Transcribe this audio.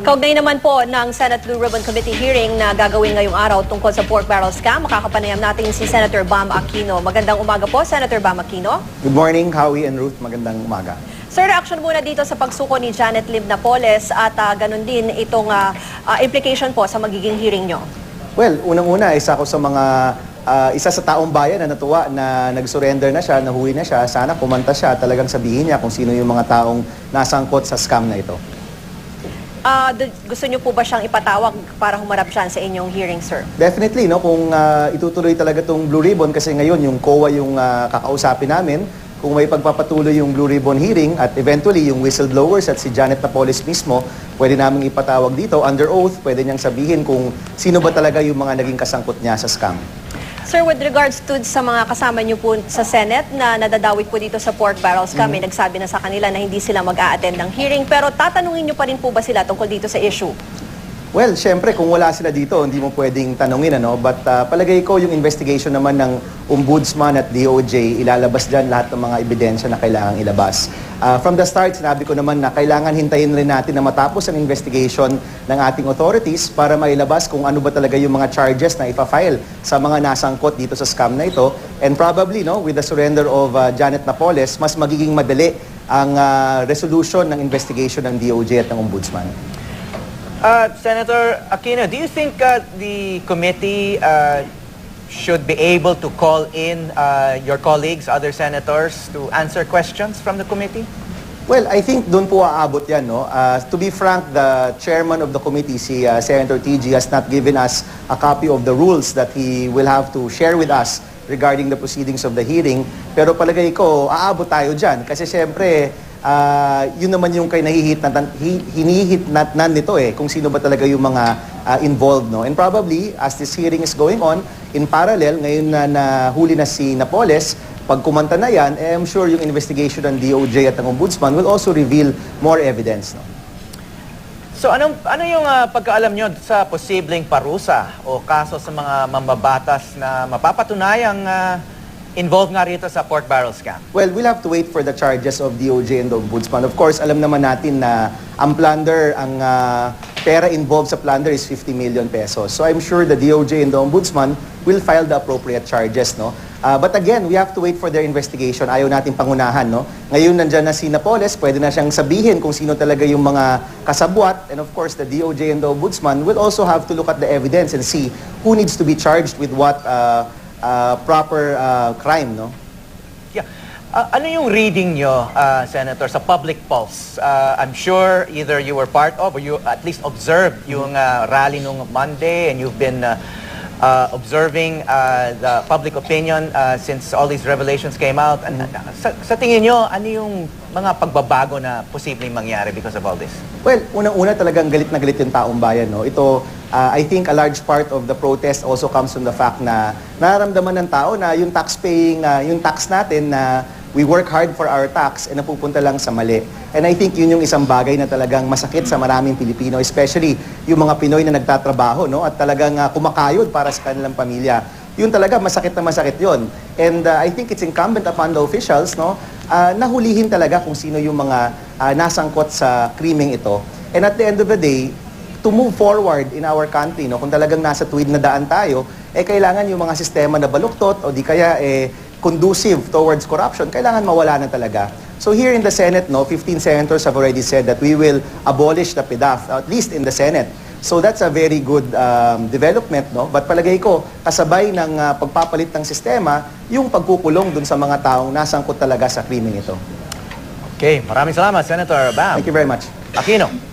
Kaugnay naman po ng Senate Blue Ribbon Committee hearing na gagawin ngayong araw tungkol sa pork barrel scam, makakapanayam natin si Senator Bam Aquino. Magandang umaga po, Senator Bam Aquino. Good morning, Howie and Ruth. Magandang umaga. Sir, reaction muna dito sa pagsuko ni Janet Lim Napoles at ganun din itong implication po sa magiging hearing nyo. Well, unang-una, isa ko sa mga isa sa taong bayan na natuwa na nag-surrender na siya, nahuli na siya. Sana kumanta siya, talagang sabihin niya kung sino yung mga taong nasangkot sa scam na ito. Gusto niyo po ba siyang ipatawag para humarap siya sa inyong hearing, sir? Definitely, no, kung itutuloy talaga itong Blue Ribbon, kasi ngayon yung COA yung kakausapin namin, kung may pagpapatuloy yung Blue Ribbon hearing at eventually yung whistleblowers at si Janet Napoles mismo, pwede namin ipatawag dito under oath, pwede niyang sabihin kung sino ba talaga yung mga naging kasangkot niya sa scam. Sir, with regards to sa mga kasama niyo po sa Senate na nadadawit po dito sa pork barrel scam, may nagsabi na sa kanila na hindi sila mag-a-attend ng hearing, pero tatanungin niyo pa rin po ba sila tungkol dito sa issue? Well, syempre, kung wala sila dito, hindi mo pwedeng tanungin, ano? But palagay ko yung investigation naman ng Ombudsman at DOJ, ilalabas dyan lahat ng mga ebidensya na kailangang ilabas. From the start, sinabi ko naman na kailangan hintayin rin natin na matapos ang investigation ng ating authorities para mailabas kung ano ba talaga yung mga charges na ipafile sa mga nasangkot dito sa scam na ito. And probably, no, with the surrender of Janet Napoles, mas magiging madali ang resolution ng investigation ng DOJ at ng Ombudsman. Senator Aquino, do you think the committee should be able to call in your colleagues, other senators, to answer questions from the committee? Well, I think doon po aabot yan, no? To be frank, the chairman of the committee, si Senator TG, has not given us a copy of the rules that he will have to share with us regarding the proceedings of the hearing. Pero palagay ko, aabot tayo dyan. Kasi siyempre, yun naman yung hinihitnatnan nito kung sino ba talaga yung mga involved, no? And probably, as this hearing is going on, in parallel, ngayon na nahuli na si Napoles, pag kumanta na yan, I'm sure yung investigation ng DOJ at ng Ombudsman will also reveal more evidence, no? So ano yung pagkaalam nyo sa posibleng parusa o kaso sa mga mambabatas na mapapatunayang involved nga rito sa pork barrel scam? Well, we'll have to wait for the charges of DOJ and the Ombudsman. Of course, alam naman natin na ang plunder, ang pera involved sa plunder is 50 million pesos. So I'm sure the DOJ and the Ombudsman will file the appropriate charges, no? But again, we have to wait for their investigation. Ayaw natin pangunahan, no? Ngayon nandyan na si Napoles, pwede na siyang sabihin kung sino talaga yung mga kasabwat. And of course, the DOJ and the Ombudsman will also have to look at the evidence and see who needs to be charged with what proper crime, no? Yeah. Ano yung reading nyo, Senator, sa public pulse? I'm sure either you were part of or you at least observed yung rally nung Monday, and you've been observing the public opinion since all these revelations came out. And, sa tingin nyo, ano yung mga pagbabago na posibleng mangyari because of all this? Well, unang-una talagang galit na galit yung taong bayan, no? Ito, I think a large part of the protest also comes from the fact na nararamdaman ng tao na yung tax-paying, yung tax natin na we work hard for our tax and napupunta lang sa mali. And I think yun yung isang bagay na talagang masakit sa maraming Pilipino, especially yung mga Pinoy na nagtatrabaho, no? At talagang kumakayod para sa kanilang pamilya. Yun talaga, masakit na masakit yun. And I think it's incumbent upon the officials, no, nahulihin talaga kung sino yung mga nasangkot sa krimeng ito. And at the end of the day, to move forward in our country, no, kung talagang nasa tuwid na daan tayo, kailangan yung mga sistema na baluktot o di kaya conducive towards corruption, kailangan mawala na talaga. So here in the Senate, no, 15 senators have already said that we will abolish the PDAF, at least in the Senate. So that's a very good development, no? But palagay ko, kasabay ng pagpapalit ng sistema, yung pagkukulong dun sa mga taong nasangkot talaga sa krimeng ito. Okay, maraming salamat, Senator Bam Thank you very much. Aquino.